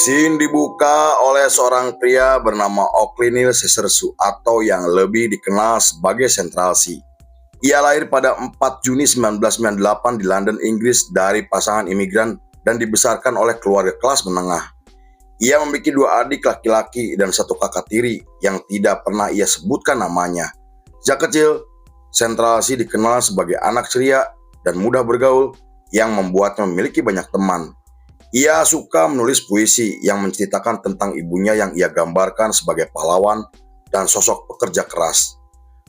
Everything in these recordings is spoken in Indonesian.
Scene dibuka oleh seorang pria bernama Ocklinil Sesersu atau yang lebih dikenal sebagai Central C. Ia lahir pada 4 Juni 1998 di London, Inggris dari pasangan imigran dan dibesarkan oleh keluarga kelas menengah. Ia memiliki 2 adik laki-laki dan 1 kakak tiri yang tidak pernah ia sebutkan namanya. Sejak kecil, Central C dikenal sebagai anak ceria dan mudah bergaul yang membuatnya memiliki banyak teman. Ia suka menulis puisi yang menceritakan tentang ibunya yang ia gambarkan sebagai pahlawan dan sosok pekerja keras.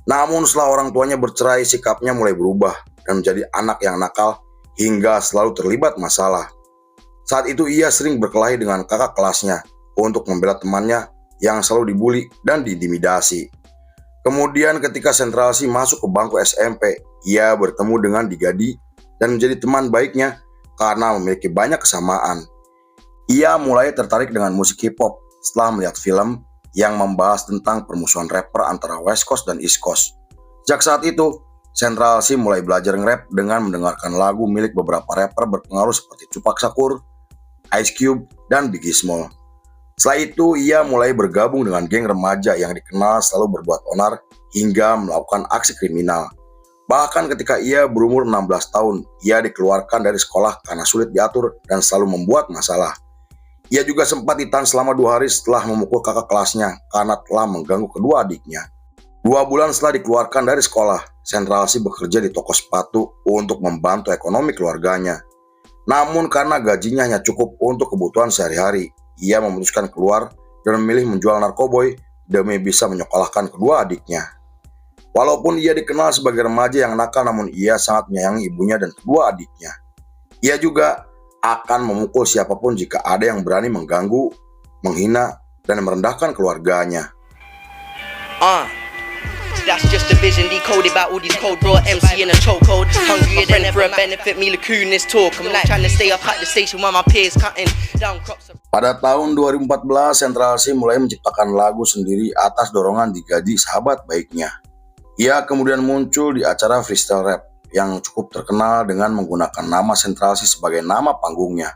Namun setelah orang tuanya bercerai, sikapnya mulai berubah dan menjadi anak yang nakal hingga selalu terlibat masalah. Saat itu ia sering berkelahi dengan kakak kelasnya untuk membela temannya yang selalu dibully dan diintimidasi. Kemudian ketika Central C masuk ke bangku SMP, ia bertemu dengan Digadi dan menjadi teman baiknya karena memiliki banyak kesamaan. Ia mulai tertarik dengan musik hip hop setelah melihat film yang membahas tentang permusuhan rapper antara West Coast dan East Coast. Sejak saat itu, Central C mulai belajar nge-rap dengan mendengarkan lagu milik beberapa rapper berpengaruh seperti Tupac Shakur, Ice Cube, dan Biggie Small. Setelah itu, ia mulai bergabung dengan geng remaja yang dikenal selalu berbuat onar hingga melakukan aksi kriminal. Bahkan ketika ia berumur 16 tahun, ia dikeluarkan dari sekolah karena sulit diatur dan selalu membuat masalah. Ia juga sempat ditahan selama 2 hari setelah memukul kakak kelasnya karena telah mengganggu kedua adiknya. 2 bulan setelah dikeluarkan dari sekolah, Central C bekerja di toko sepatu untuk membantu ekonomi keluarganya. Namun karena gajinya hanya cukup untuk kebutuhan sehari-hari, ia memutuskan keluar dan memilih menjual narkoboy demi bisa menyekolahkan kedua adiknya. Walaupun ia dikenal sebagai remaja yang nakal, namun ia sangat menyayangi ibunya dan kedua adiknya. Ia juga akan memukul siapapun jika ada yang berani mengganggu, menghina, dan merendahkan keluarganya. That's just a vision decoded by all these code brought MC in a chokehold. Hungrier than ever, benefit me lacoon this talk. I'm like trying to stay up at the station while my peers cutting down crops. Pada tahun 2014, Central C mulai menciptakan lagu sendiri atas dorongan Digadi, sahabat baiknya. Ia kemudian muncul di acara freestyle rap yang cukup terkenal dengan menggunakan nama Central C sebagai nama panggungnya.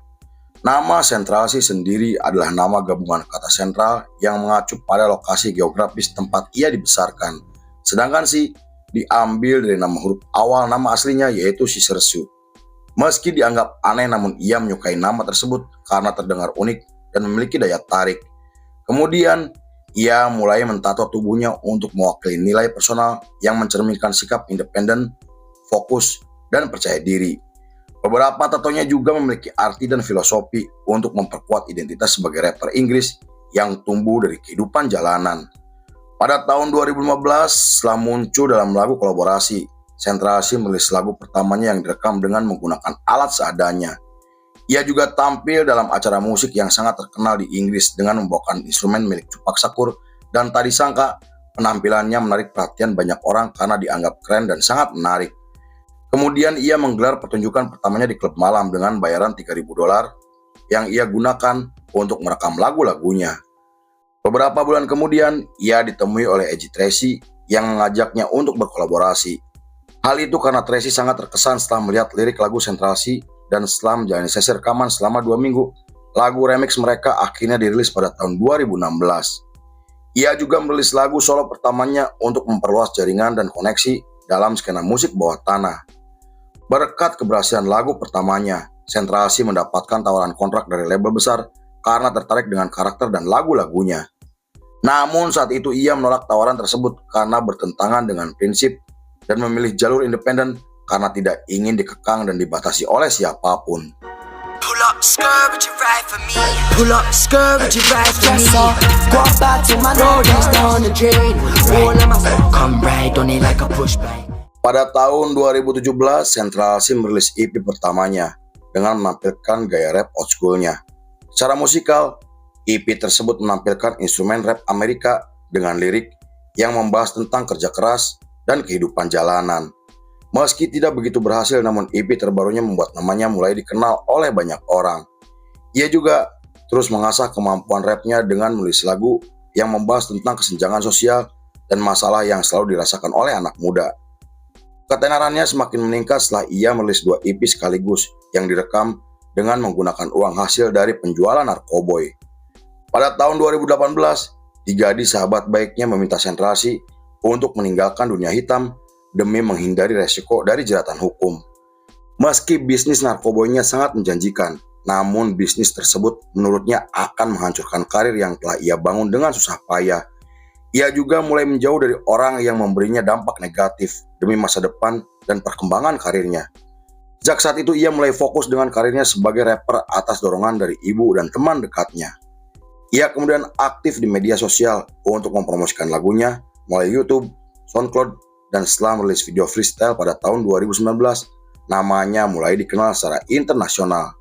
Nama Central C sendiri adalah nama gabungan kata sentral yang mengacu pada lokasi geografis tempat ia dibesarkan. Sedangkan C diambil dari nama huruf awal nama aslinya yaitu Sesersu. Meski dianggap aneh, namun ia menyukai nama tersebut karena terdengar unik dan memiliki daya tarik. Kemudian ia mulai mentato tubuhnya untuk mewakili nilai personal yang mencerminkan sikap independen, fokus, dan percaya diri. Beberapa tatonya juga memiliki arti dan filosofi untuk memperkuat identitas sebagai rapper Inggris yang tumbuh dari kehidupan jalanan. Pada tahun 2015, setelah muncul dalam lagu kolaborasi, Central C merilis lagu pertamanya yang direkam dengan menggunakan alat seadanya. Ia juga tampil dalam acara musik yang sangat terkenal di Inggris dengan membawakan instrumen milik Tupac Shakur, dan tak disangka penampilannya menarik perhatian banyak orang karena dianggap keren dan sangat menarik. Kemudian ia menggelar pertunjukan pertamanya di klub malam dengan bayaran $3.000 yang ia gunakan untuk merekam lagu-lagunya. Beberapa bulan kemudian, ia ditemui oleh Eji Tracy yang mengajaknya untuk berkolaborasi. Hal itu karena Tracy sangat terkesan setelah melihat lirik lagu Central C, dan setelah menjalani sesi rekaman selama 2 minggu, lagu remix mereka akhirnya dirilis pada tahun 2016. Ia juga merilis lagu solo pertamanya untuk memperluas jaringan dan koneksi dalam skena musik bawah tanah. Berkat keberhasilan lagu pertamanya, Central C mendapatkan tawaran kontrak dari label besar karena tertarik dengan karakter dan lagu-lagunya. Namun saat itu ia menolak tawaran tersebut karena bertentangan dengan prinsip dan memilih jalur independen karena tidak ingin dikekang dan dibatasi oleh siapapun. Pull up skirt, would you ride for me? Pull up skirt, would you ride for me? Go back to my roadies down the drain. All of my folk come ride on it like a push bike. Pada tahun 2017, Central C merilis EP pertamanya dengan menampilkan gaya rap old school-nya. Secara musikal, EP tersebut menampilkan instrumen rap Amerika dengan lirik yang membahas tentang kerja keras dan kehidupan jalanan. Meski tidak begitu berhasil, namun EP terbarunya membuat namanya mulai dikenal oleh banyak orang. Ia juga terus mengasah kemampuan rapnya dengan menulis lagu yang membahas tentang kesenjangan sosial dan masalah yang selalu dirasakan oleh anak muda. Ketenarannya semakin meningkat setelah ia merilis 2 EP sekaligus yang direkam dengan menggunakan uang hasil dari penjualan narkoboy. Pada tahun 2018, Tigadi sahabat baiknya meminta Sentralsi untuk meninggalkan dunia hitam demi menghindari resiko dari jeratan hukum. Meski bisnis narkoboynya sangat menjanjikan, namun bisnis tersebut menurutnya akan menghancurkan karir yang telah ia bangun dengan susah payah. Ia juga mulai menjauh dari orang yang memberinya dampak negatif demi masa depan dan perkembangan karirnya. Sejak saat itu ia mulai fokus dengan karirnya sebagai rapper atas dorongan dari ibu dan teman dekatnya. Ia kemudian aktif di media sosial untuk mempromosikan lagunya melalui YouTube, SoundCloud, dan setelah merilis video freestyle pada tahun 2019, namanya mulai dikenal secara internasional.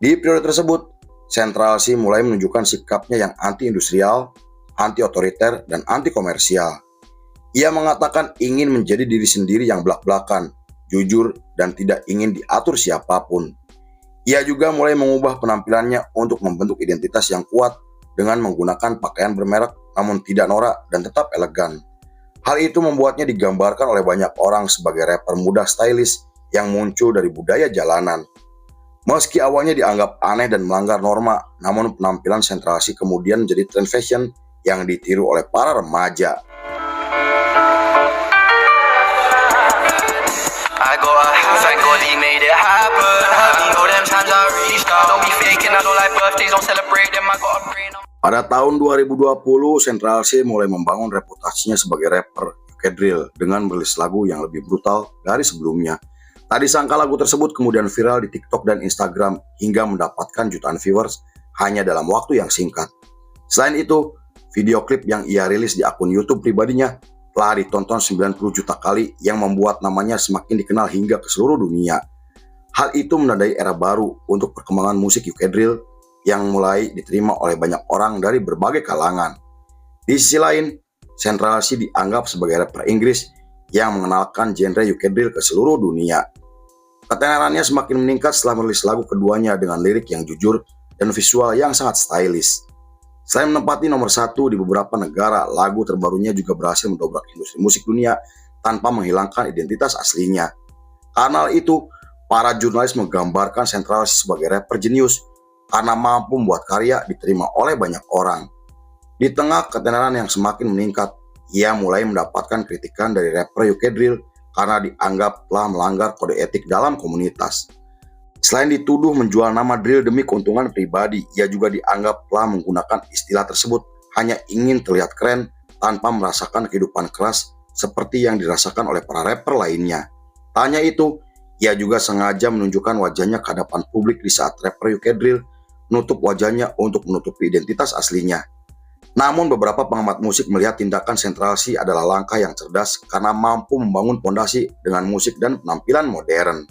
Di periode tersebut, Sentralsi mulai menunjukkan sikapnya yang anti-industrial, anti-otoriter, dan anti-komersial. Ia mengatakan ingin menjadi diri sendiri yang belak-belakan, jujur, dan tidak ingin diatur siapapun. Ia juga mulai mengubah penampilannya untuk membentuk identitas yang kuat dengan menggunakan pakaian bermerek namun tidak norak dan tetap elegan. Hal itu membuatnya digambarkan oleh banyak orang sebagai rapper muda stylish yang muncul dari budaya jalanan. Meski awalnya dianggap aneh dan melanggar norma, namun penampilan Sentralsi kemudian menjadi tren fashion yang ditiru oleh para remaja. Pada tahun 2020, Sentralsi mulai membangun reputasinya sebagai rapper Drill dengan merilis lagu yang lebih brutal dari sebelumnya. Tak disangka lagu tersebut kemudian viral di TikTok dan Instagram hingga mendapatkan jutaan viewers hanya dalam waktu yang singkat. Selain itu, video klip yang ia rilis di akun YouTube pribadinya telah ditonton 90 juta kali yang membuat namanya semakin dikenal hingga ke seluruh dunia. Hal itu menandai era baru untuk perkembangan musik UK Drill yang mulai diterima oleh banyak orang dari berbagai kalangan. Di sisi lain, Sentralsi dianggap sebagai rapper Inggris yang mengenalkan genre UK Drill ke seluruh dunia. Ketenarannya semakin meningkat setelah merilis lagu keduanya dengan lirik yang jujur dan visual yang sangat stylish. Selain menempati nomor 1 di beberapa negara, lagu terbarunya juga berhasil mendobrak industri musik dunia tanpa menghilangkan identitas aslinya. Karena itu, para jurnalis menggambarkan Sentralsi sebagai rapper jenius karena mampu membuat karya diterima oleh banyak orang. Di tengah ketenaran yang semakin meningkat, ia mulai mendapatkan kritikan dari rapper UK Drill karena dianggap telah melanggar kode etik dalam komunitas. Selain dituduh menjual nama Drill demi keuntungan pribadi, ia juga dianggap telah menggunakan istilah tersebut hanya ingin terlihat keren tanpa merasakan kehidupan keras seperti yang dirasakan oleh para rapper lainnya. Tak hanya itu, ia juga sengaja menunjukkan wajahnya ke hadapan publik di saat rapper UK Drill menutup wajahnya untuk menutupi identitas aslinya. Namun beberapa pengamat musik melihat tindakan Sentralsi adalah langkah yang cerdas karena mampu membangun fondasi dengan musik dan penampilan modern.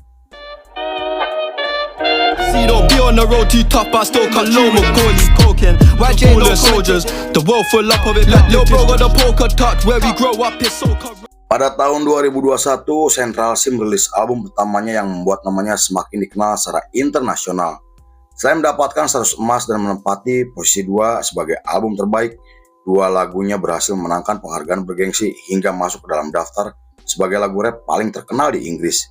Pada tahun 2021, Sentralsi merilis album pertamanya yang membuat namanya semakin dikenal secara internasional. Selain mendapatkan status emas dan menempati posisi 2 sebagai album terbaik, 2 lagunya berhasil memenangkan penghargaan bergengsi hingga masuk ke dalam daftar sebagai lagu rap paling terkenal di Inggris.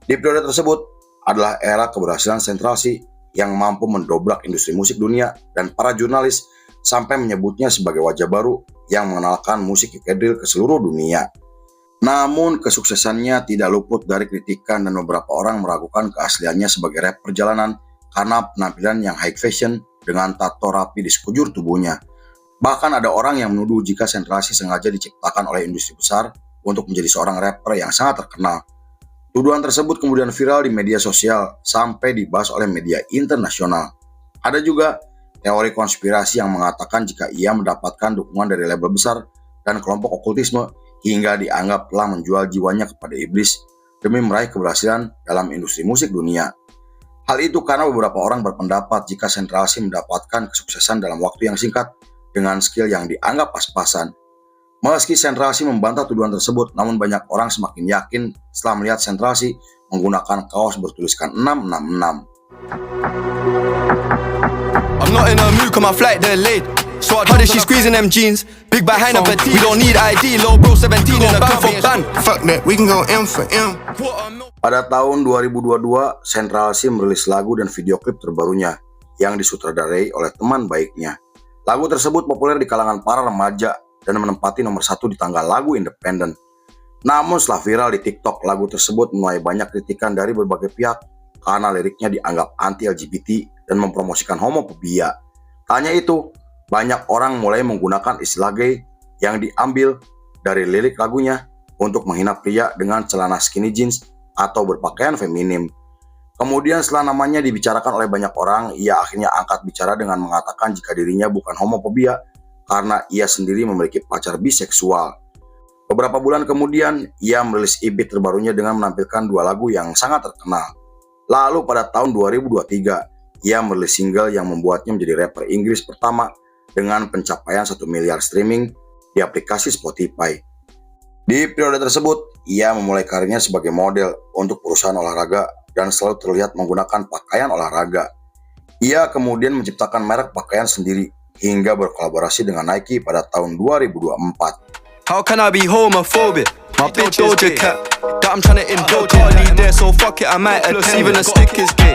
Di periode tersebut adalah era keberhasilan Sentralsi yang mampu mendobrak industri musik dunia dan para jurnalis sampai menyebutnya sebagai wajah baru yang mengenalkan musik UK Drill ke seluruh dunia. Namun kesuksesannya tidak luput dari kritikan dan beberapa orang meragukan keasliannya sebagai rapper jalanan karena penampilan yang high fashion dengan tato rapi di sekujur tubuhnya. Bahkan ada orang yang menuduh jika Sentralsi sengaja diciptakan oleh industri besar untuk menjadi seorang rapper yang sangat terkenal. Tuduhan tersebut kemudian viral di media sosial sampai dibahas oleh media internasional. Ada juga teori konspirasi yang mengatakan jika ia mendapatkan dukungan dari label besar dan kelompok okultisme hingga dianggap telah menjual jiwanya kepada iblis demi meraih keberhasilan dalam industri musik dunia. Hal itu karena beberapa orang berpendapat jika Sentralsi mendapatkan kesuksesan dalam waktu yang singkat dengan skill yang dianggap pas-pasan. Meski Sentralsi membantah tuduhan tersebut, namun banyak orang semakin yakin setelah melihat Sentralsi menggunakan kaos bertuliskan 666. I'm not in a mood, come my flight delayed. How did she squeezing them jeans? Big behind a petite. We don't need ID, low bro 17 in a for ban. Fuck that, we can go M for M. Pada tahun 2022, Sentralsi merilis lagu dan video klip terbarunya yang disutradarai oleh teman baiknya. Lagu tersebut populer di kalangan para remaja dan menempati nomor 1 di tangga lagu independen. Namun setelah viral di TikTok, lagu tersebut menuai banyak kritikan dari berbagai pihak karena liriknya dianggap anti-LGBT dan mempromosikan homofobia. Tak hanya itu, banyak orang mulai menggunakan istilah gay yang diambil dari lirik lagunya untuk menghina pria dengan celana skinny jeans atau berpakaian feminim. Kemudian setelah namanya dibicarakan oleh banyak orang, ia akhirnya angkat bicara dengan mengatakan jika dirinya bukan homofobia karena ia sendiri memiliki pacar biseksual. Beberapa bulan kemudian, ia merilis EP terbarunya dengan menampilkan 2 lagu yang sangat terkenal. Lalu pada tahun 2023, ia merilis single yang membuatnya menjadi rapper Inggris pertama dengan pencapaian 1 miliar streaming di aplikasi Spotify. Di periode tersebut, ia memulai karirnya sebagai model untuk perusahaan olahraga dan selalu terlihat menggunakan pakaian olahraga. Ia kemudian menciptakan merek pakaian sendiri hingga berkolaborasi dengan Nike pada tahun 2024. How can I be homophobic? My bitch Doja Cat that I'm trying to indulge in. Can't there, so fuck it, I might attend. Even the stick is gay.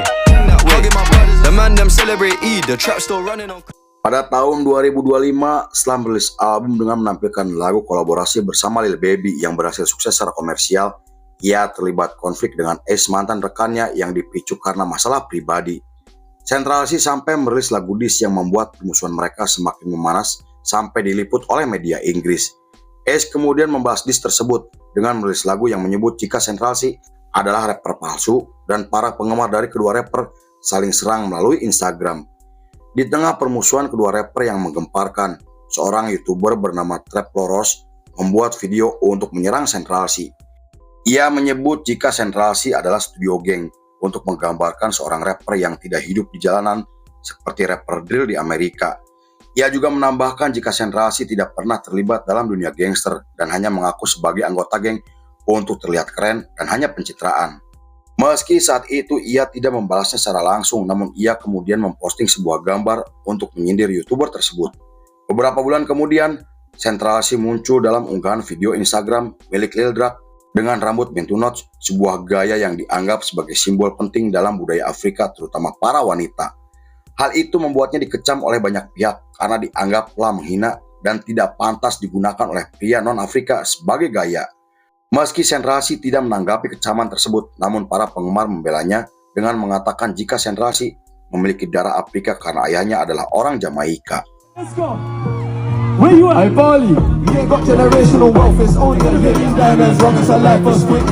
The man them celebrate Eid, the trap still running on. Pada tahun 2025, setelah merilis album dengan menampilkan lagu kolaborasi bersama Lil Baby yang berhasil sukses secara komersial, ia terlibat konflik dengan ex mantan rekannya yang dipicu karena masalah pribadi. Central C sampai merilis lagu diss yang membuat permusuhan mereka semakin memanas sampai diliput oleh media Inggris. Ace kemudian membahas diss tersebut dengan merilis lagu yang menyebut jika Central C adalah rapper palsu dan para penggemar dari kedua rapper saling serang melalui Instagram. Di tengah permusuhan kedua rapper yang menggemparkan, seorang YouTuber bernama Trap Loros membuat video untuk menyerang Central C. Ia menyebut jika Central C adalah studio geng untuk menggambarkan seorang rapper yang tidak hidup di jalanan seperti rapper drill di Amerika. Ia juga menambahkan jika Central C tidak pernah terlibat dalam dunia gangster dan hanya mengaku sebagai anggota geng untuk terlihat keren dan hanya pencitraan. Meski saat itu ia tidak membalasnya secara langsung, namun ia kemudian memposting sebuah gambar untuk menyindir YouTuber tersebut. Beberapa bulan kemudian, Central C muncul dalam unggahan video Instagram milik Lil Durk dengan rambut bento notch, sebuah gaya yang dianggap sebagai simbol penting dalam budaya Afrika terutama para wanita. Hal itu membuatnya dikecam oleh banyak pihak karena dianggaplah menghina dan tidak pantas digunakan oleh pria non-Afrika sebagai gaya. Meski Central C tidak menanggapi kecaman tersebut, namun para penggemar membelanya dengan mengatakan jika Central C memiliki darah Afrika karena ayahnya adalah orang Jamaika. Let's go. Where you at? Hey, Bali. We ain't got generational wealth. It's only gonna hit these diamonds long as I life us quick.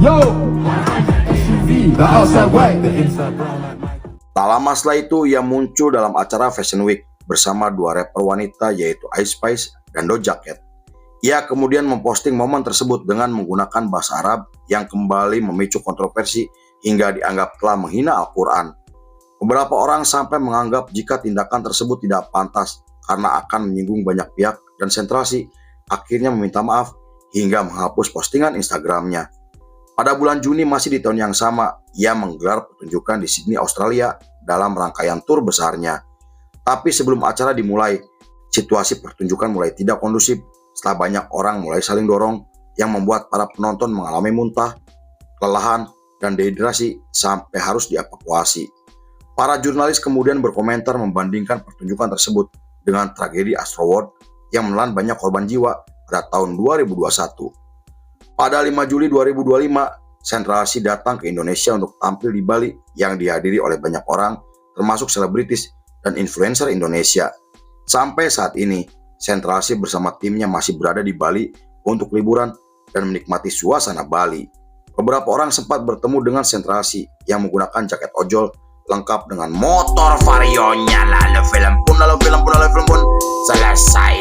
Yo. The outside white, the inside brown like Michael. Tak lama setelah itu, ia muncul dalam acara Fashion Week bersama 2 rapper wanita yaitu Ice Spice dan Doja Cat. Ia kemudian memposting momen tersebut dengan menggunakan bahasa Arab yang kembali memicu kontroversi hingga dianggap telah menghina Al-Quran. Beberapa orang sampai menganggap jika tindakan tersebut tidak pantas karena akan menyinggung banyak pihak dan Central C akhirnya meminta maaf hingga menghapus postingan Instagramnya. Pada bulan Juni masih di tahun yang sama, ia menggelar pertunjukan di Sydney, Australia dalam rangkaian tur besarnya. Tapi sebelum acara dimulai, situasi pertunjukan mulai tidak kondusif setelah banyak orang mulai saling dorong yang membuat para penonton mengalami muntah, kelelahan, dan dehidrasi sampai harus dievakuasi. Para jurnalis kemudian berkomentar membandingkan pertunjukan tersebut dengan tragedi Astro World yang menelan banyak korban jiwa pada tahun 2021. Pada 5 Juli 2025, Central C datang ke Indonesia untuk tampil di Bali yang dihadiri oleh banyak orang, termasuk selebritis dan influencer Indonesia. Sampai saat ini, Central C bersama timnya masih berada di Bali untuk liburan dan menikmati suasana Bali. Beberapa orang sempat bertemu dengan Central C yang menggunakan jaket ojol lengkap dengan motor Varionya. Lalu film pun selesai.